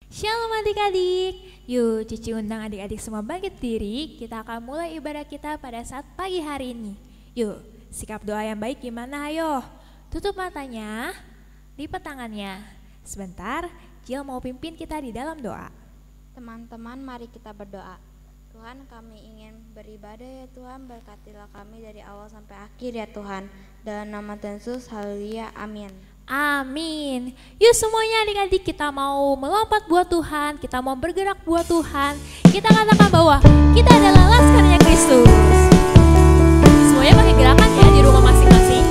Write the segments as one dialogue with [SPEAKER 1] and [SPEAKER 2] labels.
[SPEAKER 1] Shalom adik-adik. Yuk Cici undang adik-adik semua bangkit diri. Kita akan mulai ibadah kita pada saat pagi hari ini. Yuk, sikap doa yang baik gimana ayo? Tutup matanya, lipat tangannya. Sebentar, Jill mau pimpin kita di dalam doa.
[SPEAKER 2] Teman-teman, mari kita berdoa. Tuhan, kami ingin beribadah ya Tuhan, berkatilah kami dari awal sampai akhir ya Tuhan. Dalam nama Tuhan Yesus, haleluya, amin.
[SPEAKER 1] Amin. Yuk semuanya adik-adik, kita mau melompat buat Tuhan, kita mau bergerak buat Tuhan. Kita katakan bahwa kita adalah laskarnya Kristus. Semuanya pakai gerakan ya di rumah masing-masing.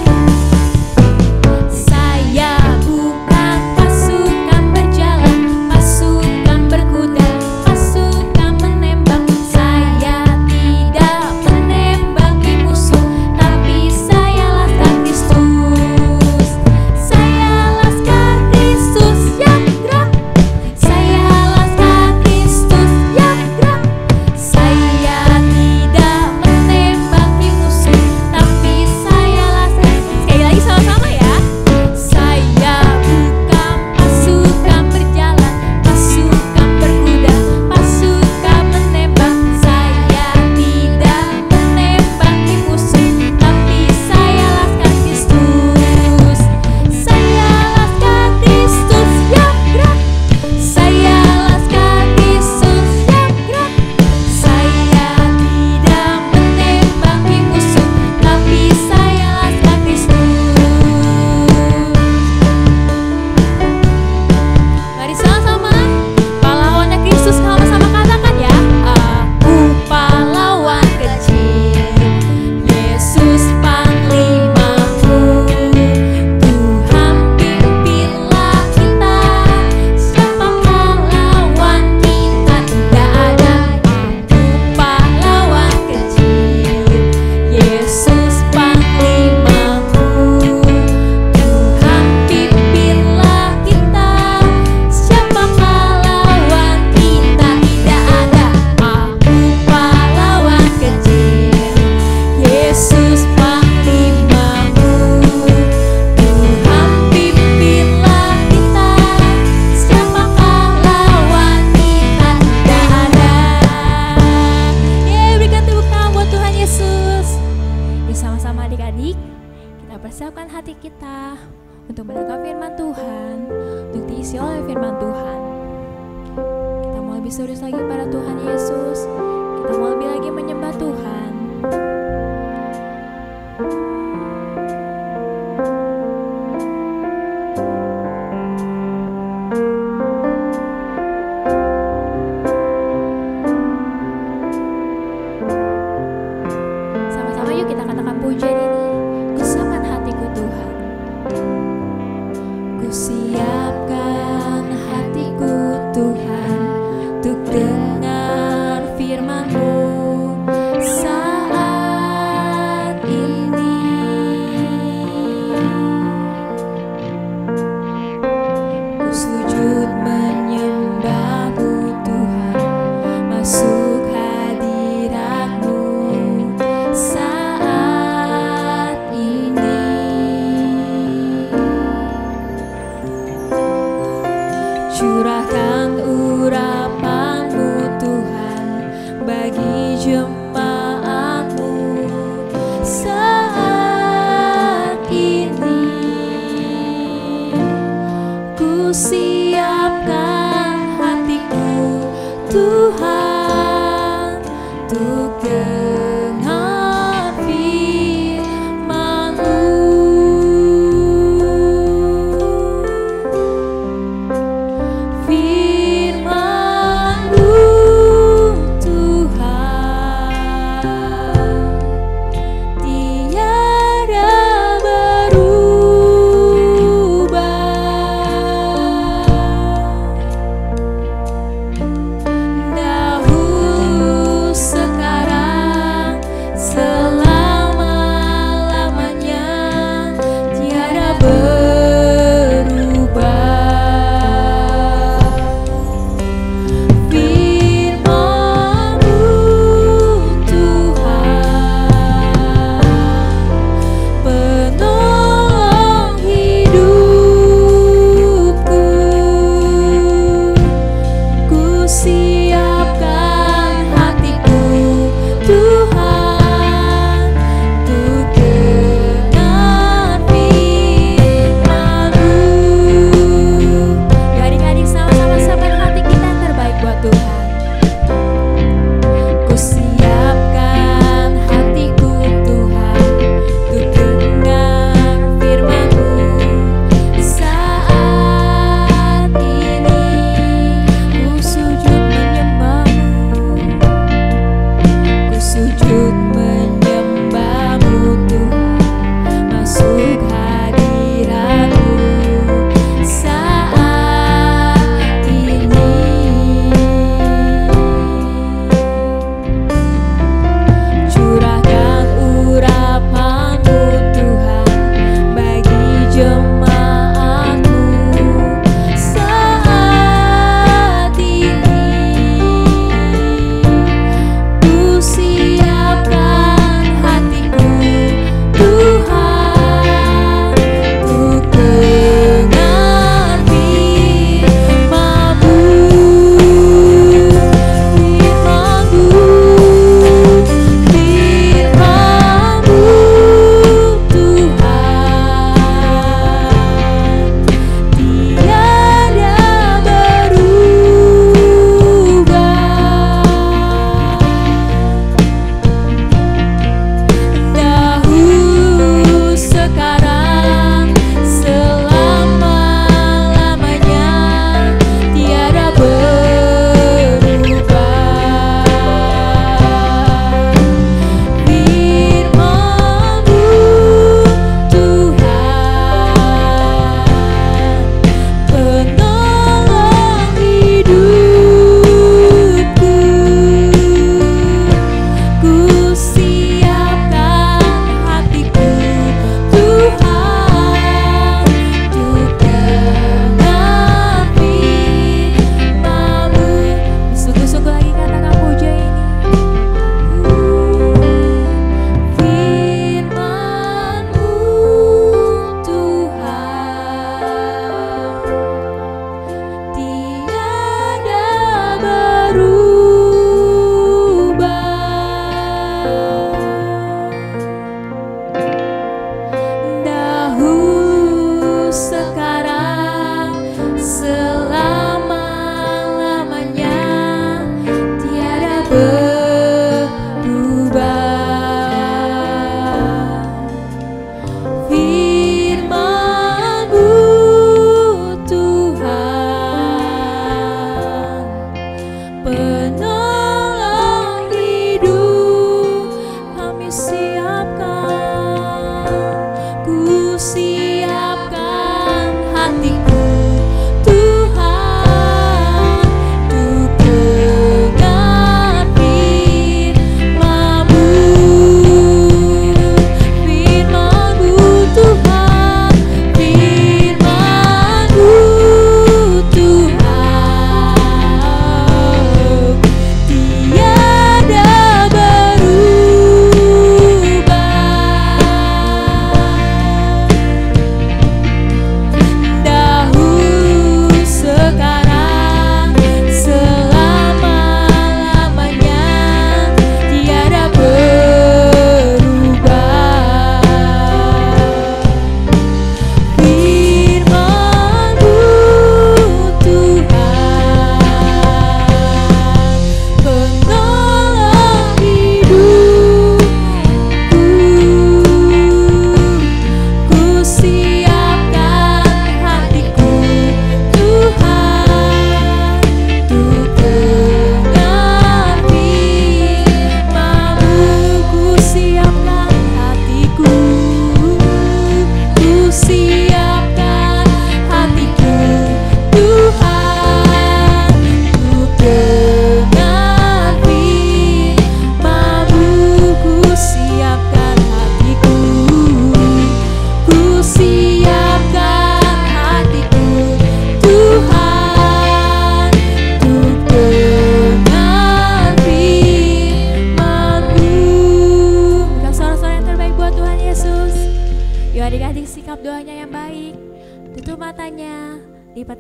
[SPEAKER 1] Saya bukan pasukan berjalan, pasukan berkuda, pasukan menembak. Saya tidak menembaki musuh, tapi saya laskar Kristus. Saya laskar Kristus yang gerak. Saya laskar Kristus yang gerak. Saya tidak menembaki musuh, tapi saya laskar. Sekali lagi sama-sama ya. Saya bukan pasukan berjalan, pasukan berkuda, pasukan menembak. Saya tidak menembaki musuh, tapi saya laskar Kristus. Saya laskar Kristus yang gerak. Saya laskar Kristus yang gerak. Saya tidak menembaki musuh, tapi saya laskar Kristus. Mari sama-sama, pahlawannya Kristus, sama-sama katakan ya. Aku pahlawan kecil, Yesus panglimaku. Tuhan pimpinlah kita, siapa pahlawan kita? Tidak ada. Aku pahlawan kecil, Yesus panglimaku. Tuhan pimpinlah kita, siapa pahlawan kita? Tidak ada. Aku pahlawan kecil, Yesus panglimaku. Tuhan pimpinlah kita, siapa pahlawan kita? Tidak ada. Berikan tepuk tangan buat Tuhan Yesus. Yuk sama-sama adik-adik, kita persiapkan hati kita untuk mendengar firman Tuhan, untuk diisi oleh firman Tuhan. Kita mau lebih serius lagi pada Tuhan Yesus. Kita mau lebih lagi menyembah Tuhan. Sama-sama yuk kita katakan pujian ini. Kusiapkan hatiku Tuhan. Kusiapkan hatiku Tuhan, untuk dengar firman-Mu saat ini. Ku sujud menyembah-Mu Tuhan, masuk hadirat-Mu saat ini. Curahkan urapan-Mu Tuhan bagi jemaat-Mu saat ini. Ku siapkan hatiku Tuhan, untuk dengar firman-Mu. Firman-Mu Tuhan, tiada berubah.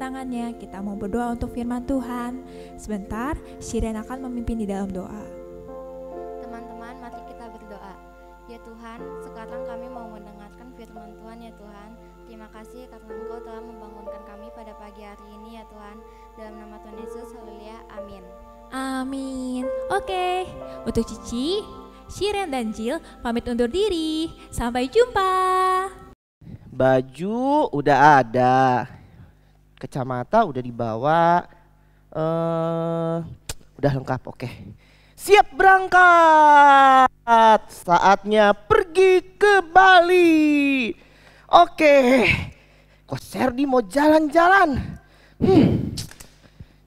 [SPEAKER 1] tangannya. Kita mau berdoa untuk firman Tuhan. Sebentar, Shiren akan memimpin di dalam doa.
[SPEAKER 2] Teman-teman, mari kita berdoa. Ya Tuhan, sekarang kami mau mendengarkan firman Tuhan ya Tuhan. Terima kasih karena Engkau telah membangunkan kami pada pagi hari ini ya Tuhan. Dalam nama Tuhan Yesus, haleluya, amin.
[SPEAKER 1] Amin. Oke, untuk Cici, Shiren dan Jill pamit undur diri. Sampai jumpa.
[SPEAKER 3] Baju udah ada, kacamata udah dibawa, udah lengkap. Oke, siap berangkat. Saatnya pergi ke Bali. Oke, Kok Serdi mau jalan-jalan.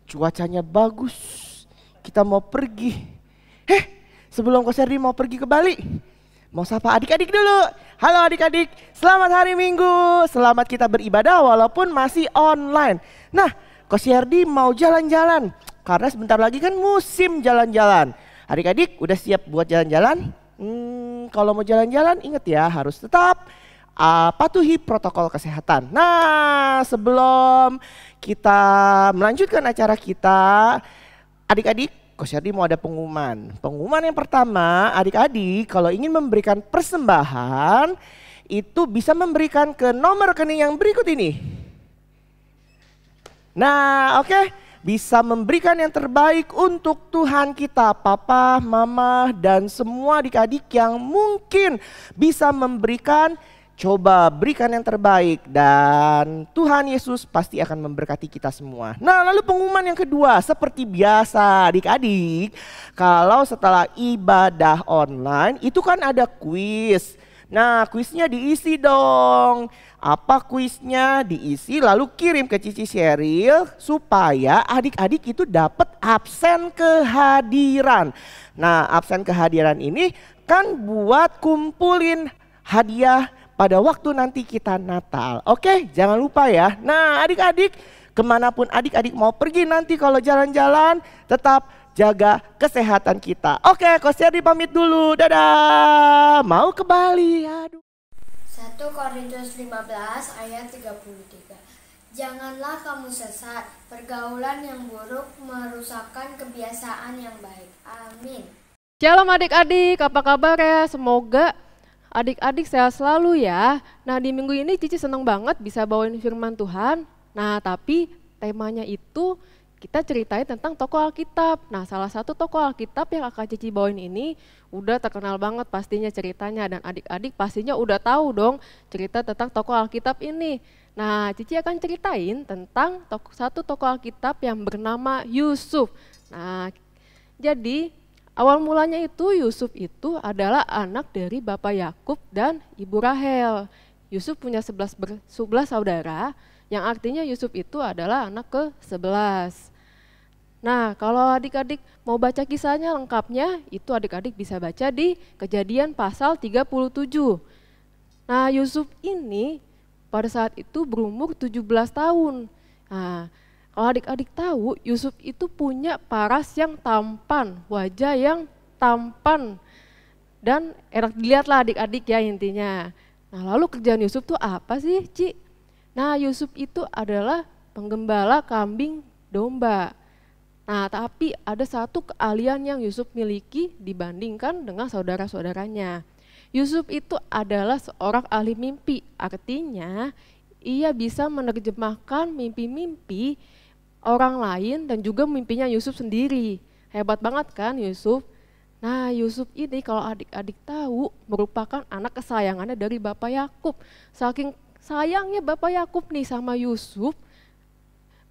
[SPEAKER 3] Cuacanya bagus, kita mau pergi. Sebelum Ko Serdi mau pergi ke Bali, mau sapa adik-adik dulu. Halo adik-adik, selamat hari Minggu. Selamat kita beribadah walaupun masih online. Nah, Ko Serdi mau jalan-jalan karena sebentar lagi kan musim jalan-jalan. Adik-adik udah siap buat jalan-jalan? Kalau mau jalan-jalan ingat ya, harus tetap patuhi protokol kesehatan. Nah, sebelum kita melanjutkan acara kita, adik-adik, Ko Serdi mau ada pengumuman. Pengumuman yang pertama, adik-adik kalau ingin memberikan persembahan itu bisa memberikan ke nomor rekening yang berikut ini. Nah, oke, bisa memberikan yang terbaik untuk Tuhan kita, papa, mama, dan semua adik-adik yang mungkin bisa memberikan. Coba berikan yang terbaik dan Tuhan Yesus pasti akan memberkati kita semua. Nah, lalu pengumuman yang kedua, seperti biasa adik-adik, kalau setelah ibadah online itu kan ada kuis. Nah, kuisnya diisi dong. Apa kuisnya? Diisi lalu kirim ke Cici Sheryl supaya adik-adik itu dapat absen kehadiran. Nah, absen kehadiran ini kan buat kumpulin hadiah pada waktu nanti kita Natal. Oke, jangan lupa ya. Nah, adik-adik, kemanapun adik-adik mau pergi nanti kalau jalan-jalan, tetap jaga kesehatan kita. Oke, Ko Serdi pamit dulu. Dadah. Mau ke Bali. Aduh.
[SPEAKER 4] 1 Korintus 15 ayat 33. Janganlah kamu sesat, pergaulan yang buruk merusakkan kebiasaan yang baik. Amin.
[SPEAKER 5] Shalom adik-adik, apa kabar ya? Semoga adik-adik sehat selalu ya. Nah, di minggu ini Cici senang banget bisa bawain firman Tuhan. Nah, tapi temanya itu kita ceritain tentang tokoh Alkitab. Nah, salah satu tokoh Alkitab yang akan Cici bawain ini udah terkenal banget pastinya ceritanya. Dan adik-adik pastinya udah tahu dong cerita tentang tokoh Alkitab ini. Nah, Cici akan ceritain tentang satu tokoh Alkitab yang bernama Yusuf. Nah, jadi awal mulanya itu Yusuf itu adalah anak dari Bapak Yakub dan Ibu Rahel. Yusuf punya 11 saudara, yang artinya Yusuf itu adalah anak ke-11. Nah, kalau adik-adik mau baca kisahnya lengkapnya, itu adik-adik bisa baca di Kejadian pasal 37. Nah, Yusuf ini pada saat itu berumur 17 tahun. Nah, kalau adik-adik tahu, Yusuf itu punya paras yang tampan, wajah yang tampan, dan enak dilihat lah adik-adik ya intinya. Nah, lalu kerjaan Yusuf tuh apa sih, Ci? Nah, Yusuf itu adalah penggembala kambing domba. Nah, tapi ada satu keahlian yang Yusuf miliki dibandingkan dengan saudara-saudaranya. Yusuf itu adalah seorang ahli mimpi, artinya ia bisa menerjemahkan mimpi-mimpi orang lain dan juga mimpinya Yusuf sendiri. Hebat banget kan Yusuf? Nah, Yusuf ini kalau adik-adik tahu merupakan anak kesayangannya dari Bapak Yakub. Saking sayangnya Bapak Yakub nih sama Yusuf,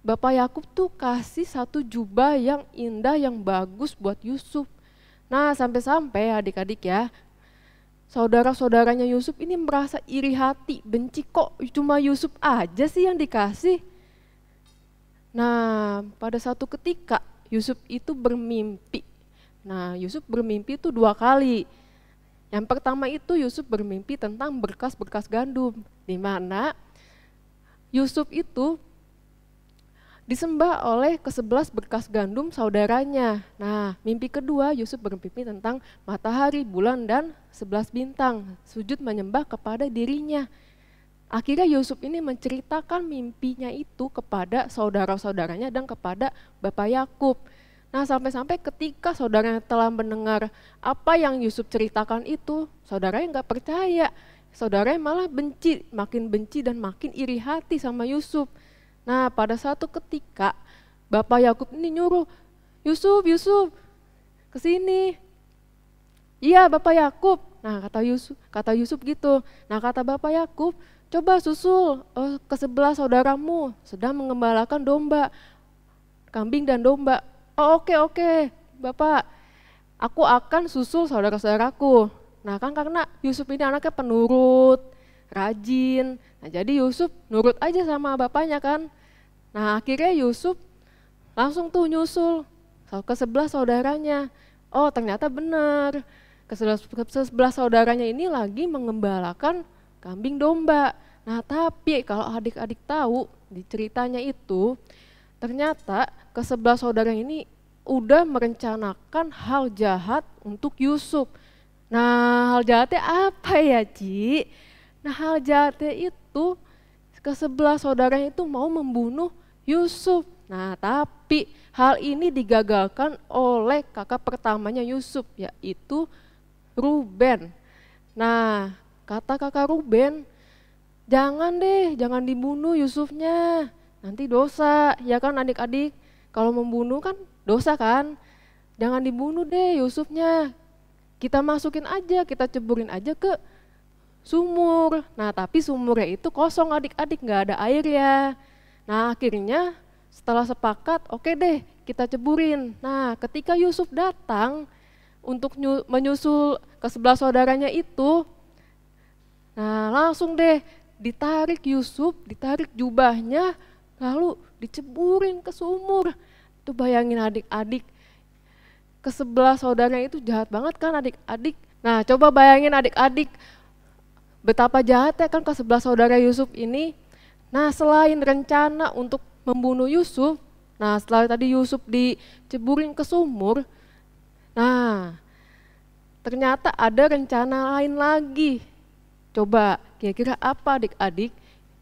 [SPEAKER 5] Bapak Yakub tuh kasih satu jubah yang indah, yang bagus buat Yusuf. Nah, sampai-sampai adik-adik ya, saudara-saudaranya Yusuf ini merasa iri hati, benci, kok cuma Yusuf aja sih yang dikasih. Nah, pada satu ketika Yusuf itu bermimpi. Nah, Yusuf bermimpi itu 2 kali. Yang pertama itu Yusuf bermimpi tentang berkas-berkas gandum, di mana Yusuf itu disembah oleh ke-11 berkas gandum saudaranya. Nah, mimpi kedua Yusuf bermimpi tentang matahari, bulan, dan 11 bintang, sujud menyembah kepada dirinya. akhirnya Yusuf ini menceritakan mimpinya itu kepada saudara-saudaranya dan kepada Bapak Yakub. Nah, sampai-sampai ketika saudaranya telah mendengar apa yang Yusuf ceritakan itu, saudaranya nggak percaya. Saudaranya malah benci, makin benci dan makin iri hati sama Yusuf. Nah, pada suatu ketika Bapak Yakub ini nyuruh, Yusuf, kesini. Iya, Bapak Yakub. Nah, kata Yusuf gitu. Nah, kata Bapak Yakub, coba susul ke sebelah saudaramu sedang mengembalakan domba, kambing dan domba. Oh, oke, Bapak. Aku akan susul saudara-saudaraku. Nah, kan karena Yusuf ini anaknya penurut, rajin. Nah, jadi Yusuf nurut aja sama bapaknya kan. Nah, akhirnya Yusuf langsung tuh nyusul ke sebelah saudaranya. Oh, ternyata benar. Ke sebelah saudaranya ini lagi mengembalakan kambing domba. Nah, tapi kalau adik-adik tahu di ceritanya itu, ternyata ke sebelah saudara ini udah merencanakan hal jahat untuk Yusuf. Nah, hal jahatnya apa ya, Ci? Nah, hal jahatnya itu ke sebelah saudaranya itu mau membunuh Yusuf. Nah, tapi hal ini digagalkan oleh kakak pertamanya Yusuf, yaitu Ruben. Nah, kata kakak Ruben, jangan dibunuh Yusufnya, nanti dosa, ya kan adik-adik? Kalau membunuh kan dosa kan? Jangan dibunuh deh Yusufnya, kita masukin aja, kita ceburin aja ke sumur. Nah, tapi sumurnya itu kosong adik-adik, nggak ada air ya. Nah, akhirnya setelah sepakat, oke deh kita ceburin. Nah, ketika Yusuf datang untuk menyusul ke sebelah saudaranya itu, nah langsung deh ditarik Yusuf, ditarik jubahnya, lalu diceburin ke sumur. Itu bayangin adik-adik, ke sebelah saudaranya itu jahat banget kan adik-adik. Nah, coba bayangin adik-adik, betapa jahatnya kan ke sebelah saudara Yusuf ini. Nah, selain rencana untuk membunuh Yusuf, nah setelah tadi Yusuf diceburin ke sumur, nah ternyata ada rencana lain lagi. Coba kira-kira apa adik-adik?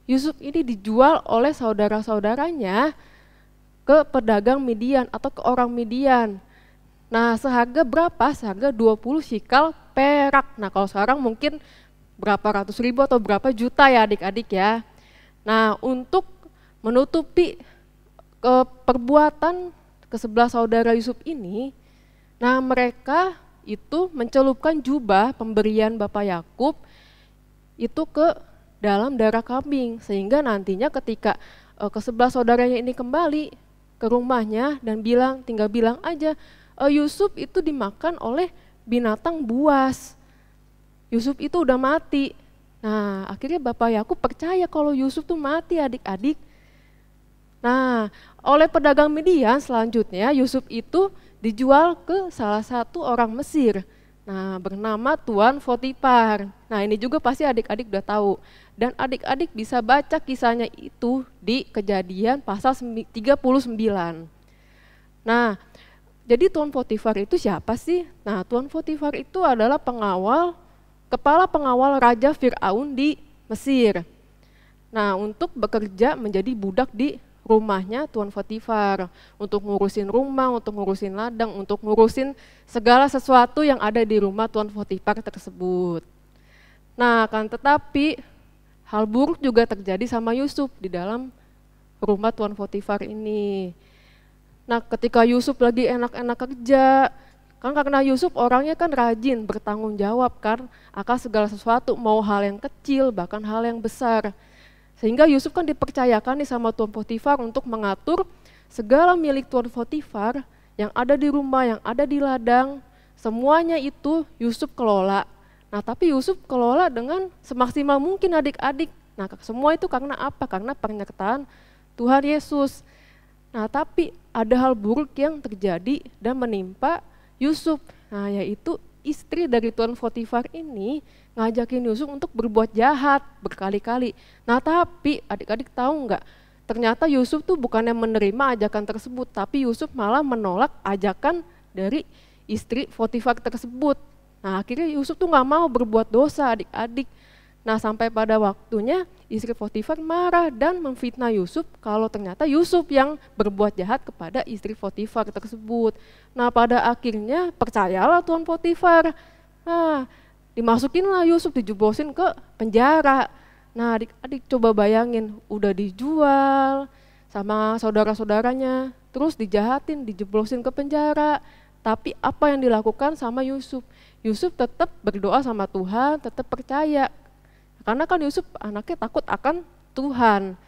[SPEAKER 5] Yusuf ini dijual oleh saudara-saudaranya ke pedagang Midian atau ke orang Midian. Nah, seharga berapa? Seharga 20 shikal perak. Nah, kalau sekarang mungkin berapa ratus ribu atau berapa juta ya adik-adik ya. Nah, untuk menutupi perbuatan ke sebelah saudara Yusuf ini, nah mereka itu mencelupkan jubah pemberian Bapak Yakub itu ke dalam darah kambing, sehingga nantinya ketika ke sebelah saudaranya ini kembali ke rumahnya dan tinggal bilang aja, Yusuf itu dimakan oleh binatang buas. Yusuf itu udah mati. Nah, akhirnya Bapak Yakub percaya kalau Yusuf tuh mati adik-adik. Nah, oleh pedagang Midian selanjutnya Yusuf itu dijual ke salah satu orang Mesir. Nah, bernama Tuan Potifar. Nah, ini juga pasti adik-adik udah tahu. Dan adik-adik bisa baca kisahnya itu di Kejadian pasal 39. Nah, jadi Tuan Potifar itu siapa sih? Nah, Tuan Potifar itu adalah kepala pengawal Raja Fir'aun di Mesir. Nah, untuk bekerja menjadi budak di rumahnya Tuan Potifar, untuk ngurusin rumah, untuk ngurusin ladang, untuk ngurusin segala sesuatu yang ada di rumah Tuan Potifar tersebut. Nah, kan tetapi hal buruk juga terjadi sama Yusuf di dalam rumah Tuan Potifar ini. Nah, ketika Yusuf lagi enak-enak kerja, kan karena Yusuf orangnya kan rajin, bertanggung jawab kan akan segala sesuatu, mau hal yang kecil bahkan hal yang besar. Sehingga Yusuf kan dipercayakan nih sama Tuan Potifar untuk mengatur segala milik Tuan Potifar yang ada di rumah, yang ada di ladang, semuanya itu Yusuf kelola. Nah, tapi Yusuf kelola dengan semaksimal mungkin adik-adik. Nah, semua itu karena apa? Karena penyertaan Tuhan Yesus. Nah, tapi ada hal buruk yang terjadi dan menimpa Yusuf. Nah, yaitu istri dari Tuan Potifar ini ngajakin Yusuf untuk berbuat jahat berkali-kali. Nah, tapi adik-adik tahu nggak? Ternyata Yusuf tuh bukannya menerima ajakan tersebut, tapi Yusuf malah menolak ajakan dari istri Potifar tersebut. Nah, akhirnya Yusuf tuh nggak mau berbuat dosa adik-adik. Nah sampai pada waktunya istri Potifar marah dan memfitnah Yusuf kalau ternyata Yusuf yang berbuat jahat kepada istri Potifar tersebut. Nah pada akhirnya percayalah tuan Potifar. Nah dimasukinlah Yusuf, dijeblosin ke penjara. Nah adik-adik coba bayangin, udah dijual sama saudara-saudaranya, terus dijahatin, dijeblosin ke penjara. Tapi apa yang dilakukan sama Yusuf? Yusuf tetap berdoa sama Tuhan, tetap percaya. Karena kan Yusuf anaknya takut akan Tuhan.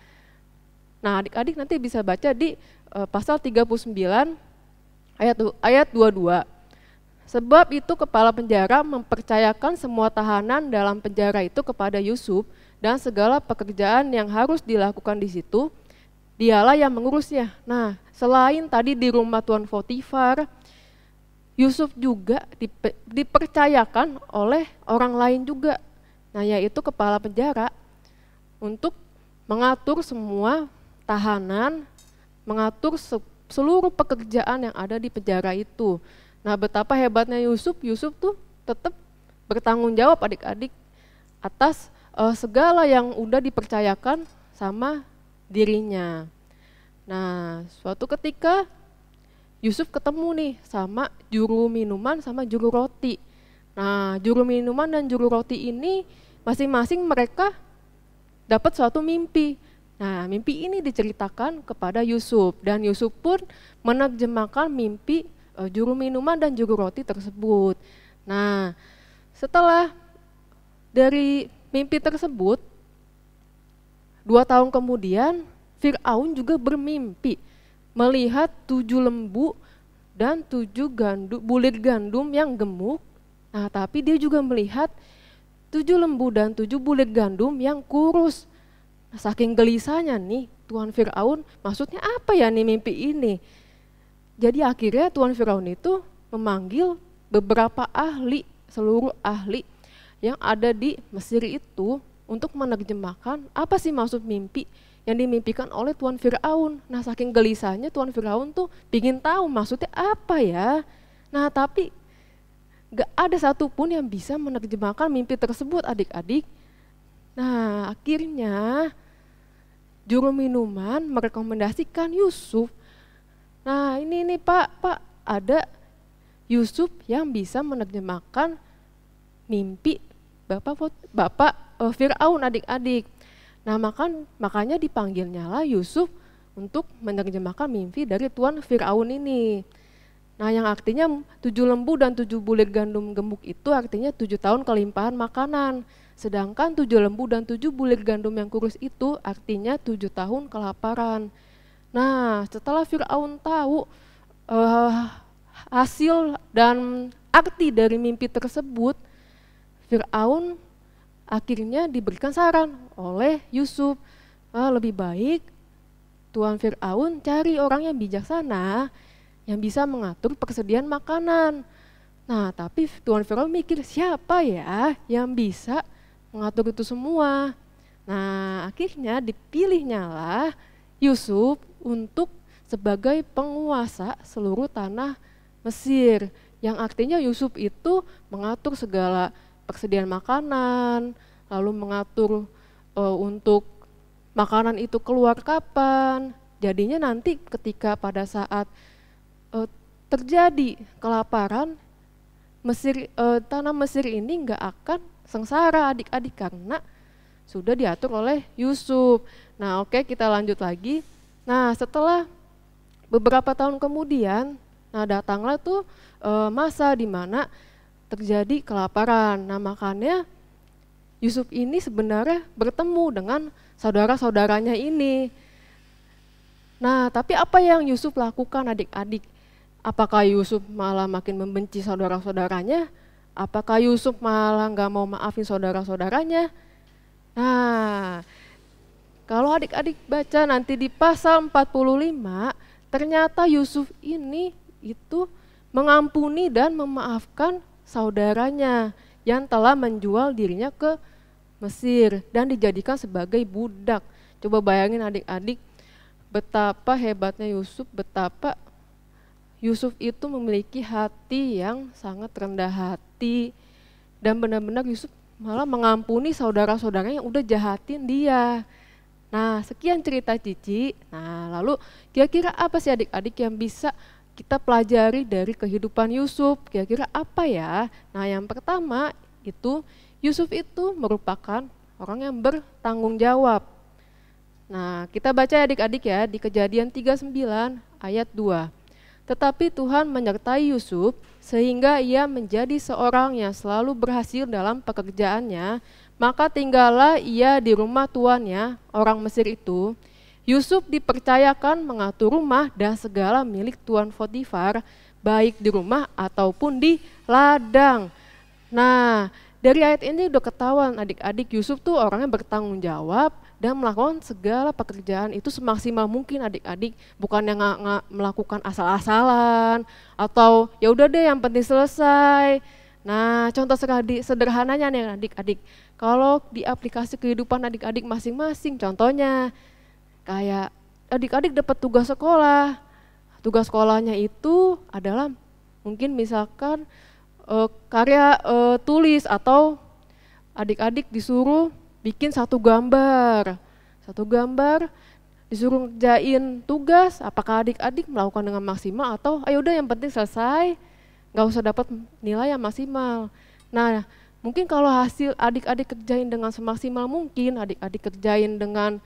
[SPEAKER 5] Nah adik-adik nanti bisa baca di pasal 39 ayat 22. Sebab itu kepala penjara mempercayakan semua tahanan dalam penjara itu kepada Yusuf dan segala pekerjaan yang harus dilakukan di situ, dialah yang mengurusnya. Nah selain tadi di rumah Tuan Potifar, Yusuf juga dipercayakan oleh orang lain juga. Nah yaitu kepala penjara untuk mengatur semua tahanan, mengatur seluruh pekerjaan yang ada di penjara itu. Nah betapa hebatnya Yusuf tuh tetap bertanggung jawab adik-adik atas segala yang udah dipercayakan sama dirinya. Nah suatu ketika Yusuf ketemu nih sama juru minuman sama juru roti. Nah juru minuman dan juru roti ini masing-masing mereka dapat suatu mimpi. Nah mimpi ini diceritakan kepada Yusuf dan Yusuf pun menerjemahkan mimpi juru minuman dan juru roti tersebut. Nah setelah dari mimpi tersebut, 2 tahun kemudian Fir'aun juga bermimpi melihat 7 lembu dan 7 bulir gandum yang gemuk. Nah tapi dia juga melihat 7 lembu dan 7 bulir gandum yang kurus. Nah, saking gelisahnya nih Tuan Fir'aun, maksudnya apa ya nih mimpi ini? Jadi akhirnya Tuan Fir'aun itu memanggil beberapa ahli, seluruh ahli yang ada di Mesir itu untuk menerjemahkan apa sih maksud mimpi yang dimimpikan oleh Tuan Fir'aun. Nah saking gelisahnya Tuan Fir'aun tuh pingin tahu maksudnya apa ya. Nah tapi gak ada satupun yang bisa menerjemahkan mimpi tersebut adik-adik. Nah akhirnya juru minuman merekomendasikan Yusuf. Nah ini Pak ada Yusuf yang bisa menerjemahkan mimpi Bapak Fir'aun adik-adik. Nah makanya dipanggilnya lah Yusuf untuk menerjemahkan mimpi dari Tuan Fir'aun ini. Nah yang artinya 7 lembu dan 7 bulir gandum gemuk itu artinya 7 tahun kelimpahan makanan. Sedangkan 7 lembu dan 7 bulir gandum yang kurus itu artinya 7 tahun kelaparan. Nah setelah Fir'aun tahu hasil dan arti dari mimpi tersebut, Fir'aun akhirnya diberikan saran oleh Yusuf, lebih baik Tuan Fir'aun cari orang yang bijaksana yang bisa mengatur persediaan makanan. Nah tapi Tuan Fir'aun mikir siapa ya yang bisa mengatur itu semua. Nah akhirnya dipilihnya lah Yusuf untuk sebagai penguasa seluruh tanah Mesir. Yang artinya Yusuf itu mengatur segala persediaan makanan, lalu mengatur untuk makanan itu keluar kapan. Jadinya nanti ketika pada saat terjadi kelaparan, tanah Mesir ini nggak akan sengsara adik-adik karena sudah diatur oleh Yusuf. Nah oke, kita lanjut lagi. Nah setelah beberapa tahun kemudian, nah datanglah tuh masa di mana terjadi kelaparan. Nah makanya Yusuf ini sebenarnya bertemu dengan saudara-saudaranya ini. Nah tapi apa yang Yusuf lakukan adik-adik? Apakah Yusuf malah makin membenci saudara-saudaranya? Apakah Yusuf malah nggak mau maafin saudara-saudaranya? Nah kalau adik-adik baca nanti di pasal 45, ternyata Yusuf ini itu mengampuni dan memaafkan saudaranya yang telah menjual dirinya ke Mesir dan dijadikan sebagai budak. Coba bayangin adik-adik betapa hebatnya Yusuf, betapa Yusuf itu memiliki hati yang sangat rendah hati dan benar-benar Yusuf malah mengampuni saudara-saudaranya yang udah jahatin dia. Nah, sekian cerita Cici. Nah, lalu kira-kira apa sih adik-adik yang bisa kita pelajari dari kehidupan Yusuf? Kira-kira apa ya? Nah, yang pertama itu Yusuf itu merupakan orang yang bertanggung jawab. Nah, kita baca adik-adik ya di Kejadian 39 ayat 2. Tetapi Tuhan menyertai Yusuf sehingga ia menjadi seorang yang selalu berhasil dalam pekerjaannya. Maka tinggallah ia di rumah tuannya, orang Mesir itu. Yusuf dipercayakan mengatur rumah dan segala milik tuan Potifar, baik di rumah ataupun di ladang. Nah, dari ayat ini udah ketahuan adik-adik Yusuf tuh orangnya bertanggung jawab dan melakukan segala pekerjaan itu semaksimal mungkin adik-adik, bukan yang nggak melakukan asal-asalan atau ya udah deh yang penting selesai. Nah, contoh sederhananya nih adik-adik, kalau di aplikasi kehidupan adik-adik masing-masing, contohnya kayak adik-adik dapat tugas sekolah. Tugas sekolahnya itu adalah mungkin misalkan karya tulis atau adik-adik disuruh bikin satu gambar disuruh ngerjain tugas, apakah adik-adik melakukan dengan maksimal atau ayo udah yang penting selesai, nggak usah dapat nilai yang maksimal. Nah, mungkin kalau hasil adik-adik kerjain dengan semaksimal mungkin, adik-adik kerjain dengan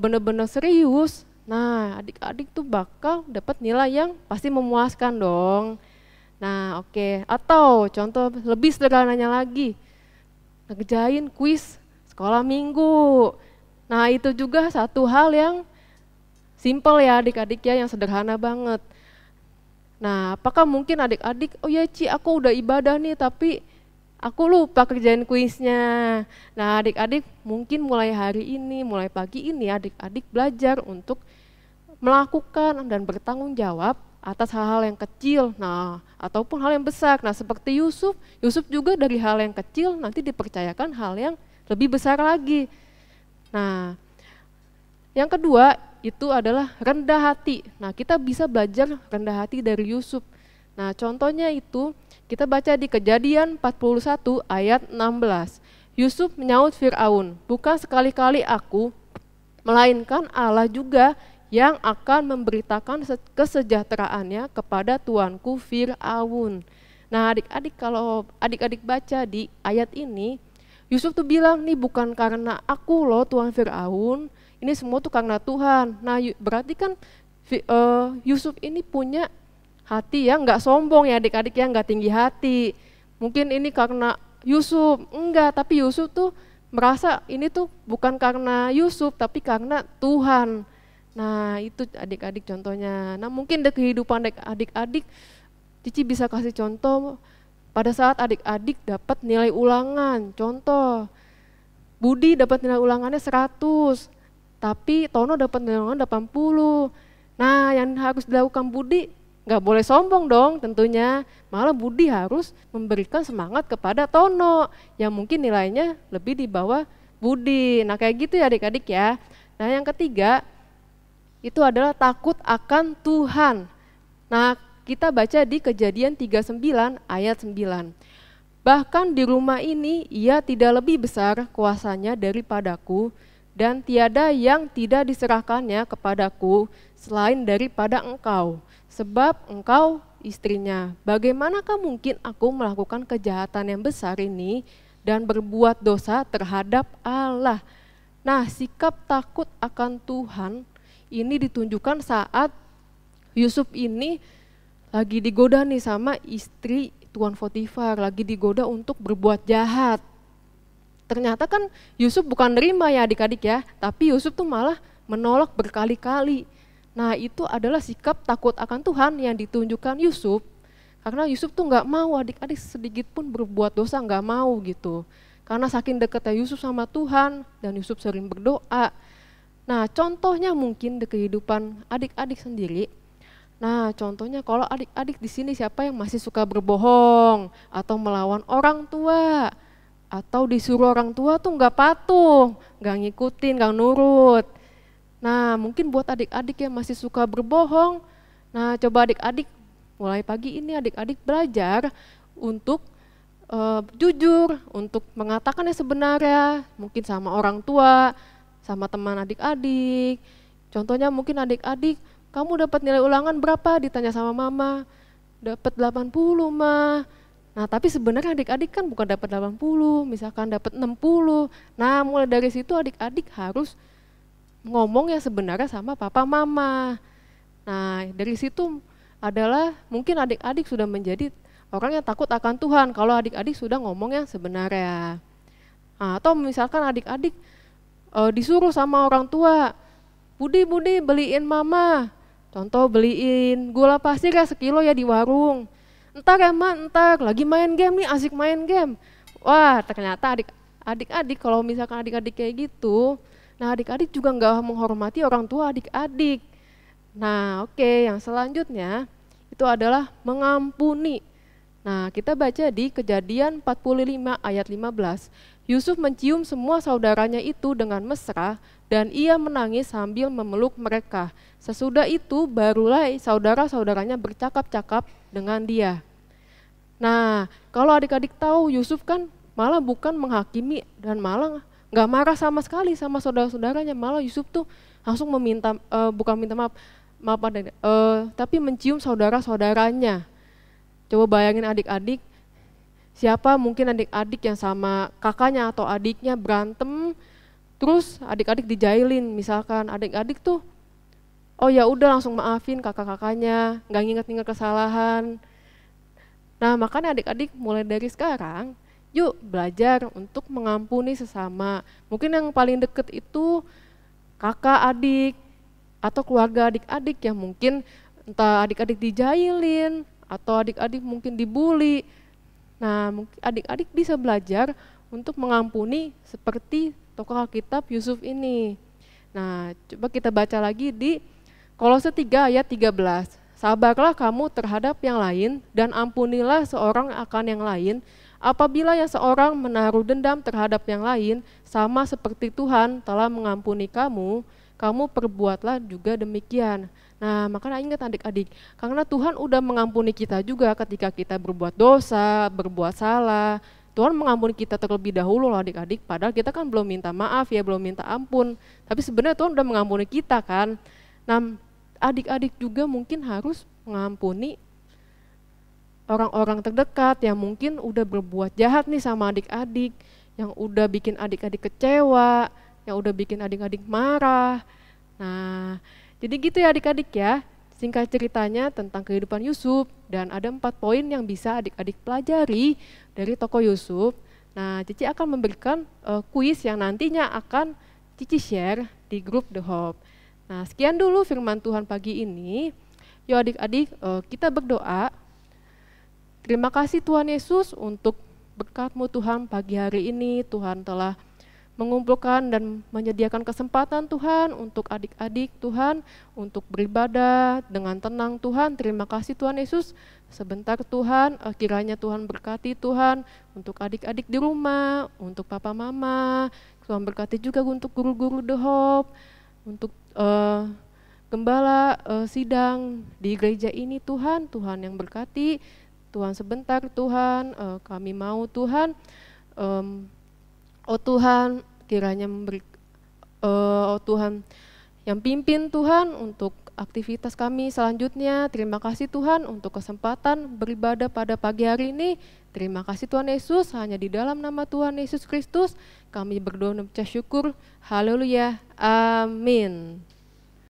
[SPEAKER 5] benar-benar serius, nah adik-adik tuh bakal dapat nilai yang pasti memuaskan dong. Nah oke. Atau contoh lebih sederhananya lagi, ngerjain kuis sekolah minggu. Nah itu juga satu hal yang simple ya adik-adik ya, yang sederhana banget. Nah apakah mungkin adik-adik, oh ya Ci aku udah ibadah nih tapi aku lupa kerjain kuisnya. Nah adik-adik mungkin mulai hari ini, mulai pagi ini adik-adik belajar untuk melakukan dan bertanggung jawab atas hal-hal yang kecil, nah ataupun hal yang besar. Nah seperti Yusuf juga dari hal yang kecil nanti dipercayakan hal yang lebih besar lagi. Nah yang kedua itu adalah rendah hati. Nah kita bisa belajar rendah hati dari Yusuf. Nah contohnya itu kita baca di Kejadian 41 ayat 16. Yusuf menyaut Fir'aun, bukan sekali-kali aku, melainkan Allah juga yang akan memberitakan kesejahteraannya kepada tuanku Fir'aun. Nah adik-adik, kalau adik-adik baca di ayat ini, Yusuf tuh bilang nih bukan karena aku loh Tuan Fir'aun, ini semua tuh karena Tuhan. Nah berarti kan Yusuf ini punya hati yang nggak sombong ya adik-adik, yang nggak tinggi hati. Mungkin ini karena Yusuf, enggak, tapi Yusuf tuh merasa ini tuh bukan karena Yusuf tapi karena Tuhan. Nah itu adik-adik contohnya. Nah mungkin di kehidupan adik-adik, Cici bisa kasih contoh pada saat adik-adik dapat nilai ulangan. Contoh, Budi dapat nilai ulangannya 100, tapi Tono dapat nilai ulangan 80. Nah yang harus dilakukan Budi, nggak boleh sombong dong tentunya, malah Budi harus memberikan semangat kepada Tono yang mungkin nilainya lebih di bawah Budi. Nah kayak gitu ya adik-adik ya. Nah yang ketiga, itu adalah takut akan Tuhan. Nah kita baca di Kejadian 39 ayat 9. Bahkan di rumah ini ia tidak lebih besar kuasanya daripadaku, dan tiada yang tidak diserahkannya kepadaku selain daripada engkau, sebab engkau istrinya. Bagaimanakah mungkin aku melakukan kejahatan yang besar ini dan berbuat dosa terhadap Allah? Nah sikap takut akan Tuhan ini ditunjukkan saat Yusuf ini lagi digoda nih sama istri Tuan Potifar, lagi digoda untuk berbuat jahat. Ternyata kan Yusuf bukan nerima ya adik-adik ya, tapi Yusuf tuh malah menolak berkali-kali. Nah itu adalah sikap takut akan Tuhan yang ditunjukkan Yusuf, karena Yusuf tuh nggak mau adik-adik sedikit pun berbuat dosa, nggak mau gitu. Karena saking dekatnya Yusuf sama Tuhan dan Yusuf sering berdoa. Nah contohnya mungkin di kehidupan adik-adik sendiri. Nah contohnya kalau adik-adik di sini siapa yang masih suka berbohong atau melawan orang tua, atau disuruh orang tua tuh nggak patuh, nggak ngikutin, nggak nurut. Nah mungkin buat adik-adik yang masih suka berbohong, nah coba adik-adik mulai pagi ini adik-adik belajar untuk jujur untuk mengatakan yang sebenarnya, mungkin sama orang tua, sama teman adik-adik. Contohnya mungkin adik-adik, kamu dapat nilai ulangan berapa? Ditanya sama mama, dapat 80 mah. Nah tapi sebenarnya adik-adik kan bukan dapat 80, misalkan dapat 60. Nah mulai dari situ adik-adik harus ngomong yang sebenarnya sama papa mama. Nah dari situ adalah mungkin adik-adik sudah menjadi orang yang takut akan Tuhan kalau adik-adik sudah ngomong yang sebenarnya. Nah, atau misalkan adik-adik disuruh sama orang tua, Budi beliin mama, contoh beliin gula pasir ya 1 kilo ya di warung. Entar ya Ma, entar lagi main game nih, asik main game. Wah ternyata adik-adik kalau misalkan adik-adik kayak gitu, nah adik-adik juga nggak menghormati orang tua adik-adik. Nah oke, yang selanjutnya itu adalah mengampuni. Nah kita baca di Kejadian 45 ayat 15. Yusuf mencium semua saudaranya itu dengan mesra dan ia menangis sambil memeluk mereka. Sesudah itu barulah saudara-saudaranya bercakap-cakap dengan dia. Nah kalau adik-adik tahu Yusuf kan malah bukan menghakimi dan malah nggak marah sama sekali sama saudara-saudaranya. Malah Yusuf tuh langsung meminta, bukan minta maaf tapi mencium saudara-saudaranya. Coba bayangin adik-adik, siapa mungkin adik-adik yang sama kakaknya atau adiknya berantem, terus adik-adik dijailin, misalkan adik-adik tuh, oh ya udah langsung maafin kakak-kakaknya, nggak nginget-nginget kesalahan. Nah makanya adik-adik mulai dari sekarang, yuk belajar untuk mengampuni sesama. Mungkin yang paling deket itu kakak adik atau keluarga adik-adik yang mungkin entah adik-adik dijailin atau adik-adik mungkin dibully. Nah, adik-adik bisa belajar untuk mengampuni seperti tokoh Alkitab Yusuf ini. Nah, coba kita baca lagi di Kolose 3 ayat 13. Sabarlah kamu terhadap yang lain dan ampunilah seorang akan yang lain. Apabila yang seorang menaruh dendam terhadap yang lain, sama seperti Tuhan telah mengampuni kamu, kamu perbuatlah juga demikian. Nah makanya ingat adik-adik, karena Tuhan udah mengampuni kita juga ketika kita berbuat dosa, berbuat salah. Tuhan mengampuni kita terlebih dahulu loh adik-adik, padahal kita kan belum minta maaf ya, belum minta ampun. Tapi sebenarnya Tuhan udah mengampuni kita kan. Nah adik-adik juga mungkin harus mengampuni orang-orang terdekat yang mungkin udah berbuat jahat nih sama adik-adik, yang udah bikin adik-adik kecewa, yang udah bikin adik-adik marah. Nah jadi gitu ya adik-adik ya, singkat ceritanya tentang kehidupan Yusuf, dan ada 4 poin yang bisa adik-adik pelajari dari tokoh Yusuf. Nah Cici akan memberikan kuis yang nantinya akan Cici share di grup The Hope. Nah sekian dulu firman Tuhan pagi ini. Yuk adik-adik kita berdoa. Terima kasih Tuhan Yesus untuk berkat-Mu Tuhan pagi hari ini. Tuhan telah mengumpulkan dan menyediakan kesempatan Tuhan untuk adik-adik Tuhan untuk beribadah dengan tenang Tuhan. Terima kasih Tuhan Yesus. Sebentar Tuhan, kiranya Tuhan berkati Tuhan untuk adik-adik di rumah, untuk papa mama. Tuhan berkati juga untuk guru-guru The Hope, untuk gembala sidang di gereja ini Tuhan. Tuhan yang berkati. Tuhan sebentar Tuhan, kami mau Tuhan, oh Tuhan kiranya memberi, oh Tuhan yang pimpin Tuhan untuk aktivitas kami selanjutnya. Terima kasih Tuhan untuk kesempatan beribadah pada pagi hari ini. Terima kasih Tuhan Yesus, hanya di dalam nama Tuhan Yesus Kristus kami berdoa dan mengucap syukur. Haleluya, amin.